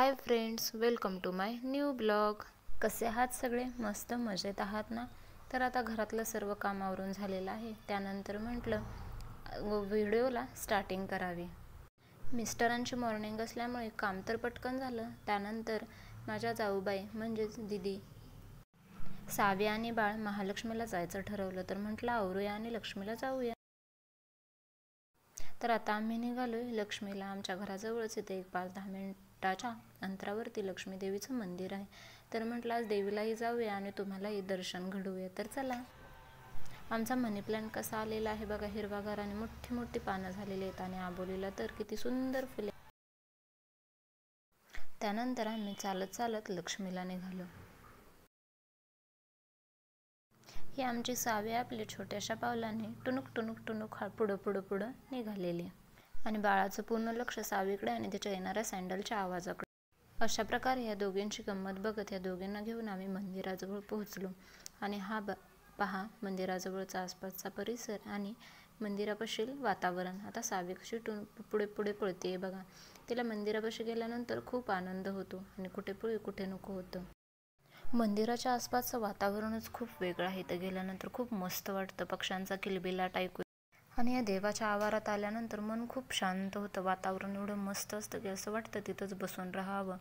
High friends, welcome to my new blog. कसे आहात सगळे? मस्त मजेत आहात ना? तर आता घरातलं सर्व काम आवरून झालेलं आहे। त्यानंतर म्हटलं व्हिडिओला स्टार्टिंग करावी। मिस्टरांची मॉर्निंग असल्यामुळे काम तर पटकन झालं। त्यानंतर माझ्या जाऊबाई म्हणजेच दीदी, सावी आणि बाळ महालक्ष्मीला जायचं ठरवलं, तर म्हटलं आवरूया आणि लक्ष्मीला जाऊया। तर आता आम्ही निघालोय लक्ष्मीला। आमच्या घराजवळच इथे एक 5-10 मिनिटाच्या अंतरावरती लक्ष्मी देवीचं मंदिर आहे। तर म्हटलं आज देवीलाही जाऊया आणि तुम्हालाही दर्शन घडवूया। तर चला। आमचा मनी प्लांट कसा आलेला आहे बघा, हिरवागार आणि मोठी मोठी पानं झालेली आहेत आणि आबोलीला तर किती सुंदर फुले। त्यानंतर आम्ही चालत चालत लक्ष्मीला निघालो। ही आमची सावी आपल्या छोट्याशा पावलाने टुनुक टुनुक टुनुक पुढं निघालेली आणि बाळाचं पूर्ण लक्ष सावीकडे आणि त्याच्या येणाऱ्या सँडलच्या आवाजाकडे। अशा प्रकारे या दोघींची गंमत बघत या दोघींना घेऊन आम्ही मंदिराजवळ पोहोचलो। आणि हा पहा मंदिराजवळचा आसपासचा परिसर आणि मंदिरापाशील वातावरण। आता सावी कशी पुढे पुढे पळते बघा। तिला मंदिरापाशी गेल्यानंतर खूप आनंद होतो आणि कुठे पळू कुठे नको होतं। मंदिराच्या आसपासचं वातावरणच खूप वेगळं आहे। इथं गेल्यानंतर खूप मस्त वाटतं, पक्ष्यांचा किलबिलाट ऐकू आणि या देवाच्या आवारात आल्यानंतर मन खूप शांत होतं। वातावरण एवढं मस्त असतं की असं वाटतं तिथंच बसून राहावं।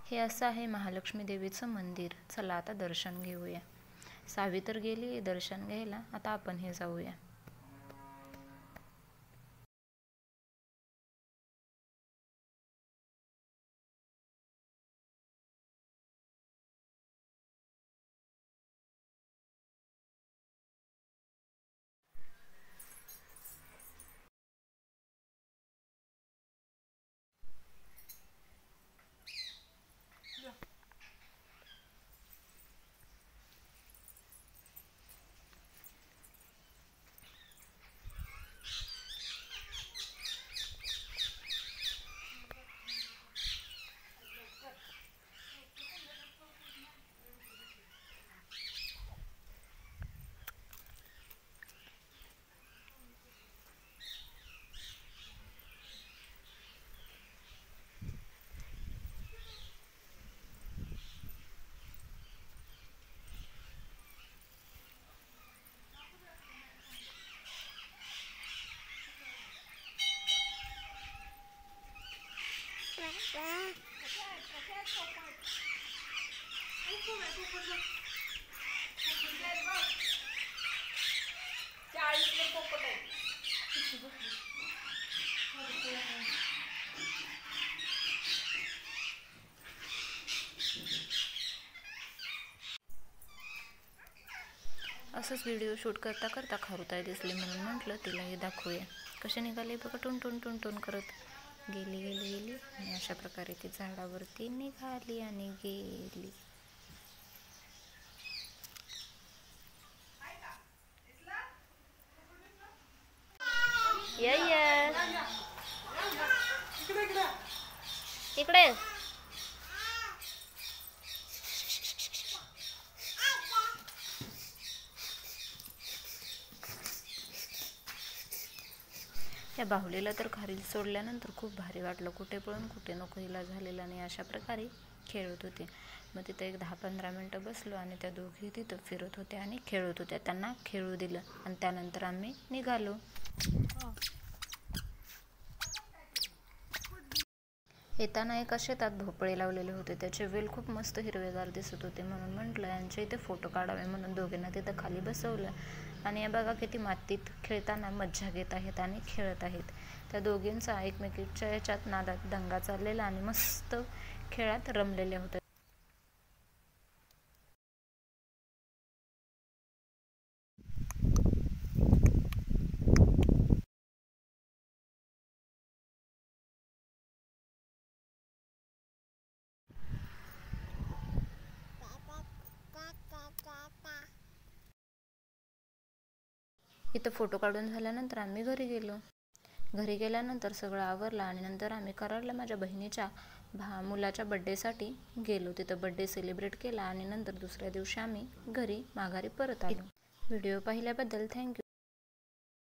हे असं आहे महालक्ष्मी देवीचं मंदिर। चला आता दर्शन घेऊया। सावी तर गेली दर्शन घ्यायला, आता आपण हे जाऊया। असंच व्हिडिओ शूट करता करता खारुताई दिसली म्हणून म्हटलं तिलाही दाखवूया। कसे निघाले बघा, टुन टुन टुन टुन करत गेली गेली गेली आणि अशा प्रकारे ती झाडावरती निघाली आणि गेली। इकडे या बाहुलीला तर खाली सोडल्यानंतर खूप भारी वाटलं। कुठे पळून कुठे नको हिला झालेलं आणि अशा प्रकारे खेळत होते। मग तिथे एक 10-15 मिनटं बसलो आणि त्या दोघी तिथं फिरत होत्या आणि खेळत होत्या। त्यांना खेळू दिलं आणि त्यानंतर आम्ही निघालो। येताना एका शेतात भोपळे लावलेले होते, त्याचे वेल खूप मस्त हिरवेगार दिसत होते म्हणून म्हटलं यांच्या इथे फोटो काढावे म्हणून दोघींना तिथं खाली बसवलं। आणि हे बघा किती मातीत खेळताना मज्जा घेत आहेत आणि खेळत आहेत। त्या दोघींचा एकमेकीच्या याच्यात नादात दंगा चाललेला आणि मस्त खेळात रमलेले होते। इथं फोटो काढून झाल्यानंतर आम्ही घरी गेलो। घरी गेल्यानंतर सगळं आवरलं आणि नंतर आम्ही कराडला माझ्या बहिणीच्या मुलाच्या बड्डेसाठी गेलो। तिथं बड्डे सेलिब्रेट केला आणि नंतर दुसऱ्या दिवशी आम्ही घरी माघारी परत आलो। व्हिडिओ पाहिल्याबद्दल थँक्यू।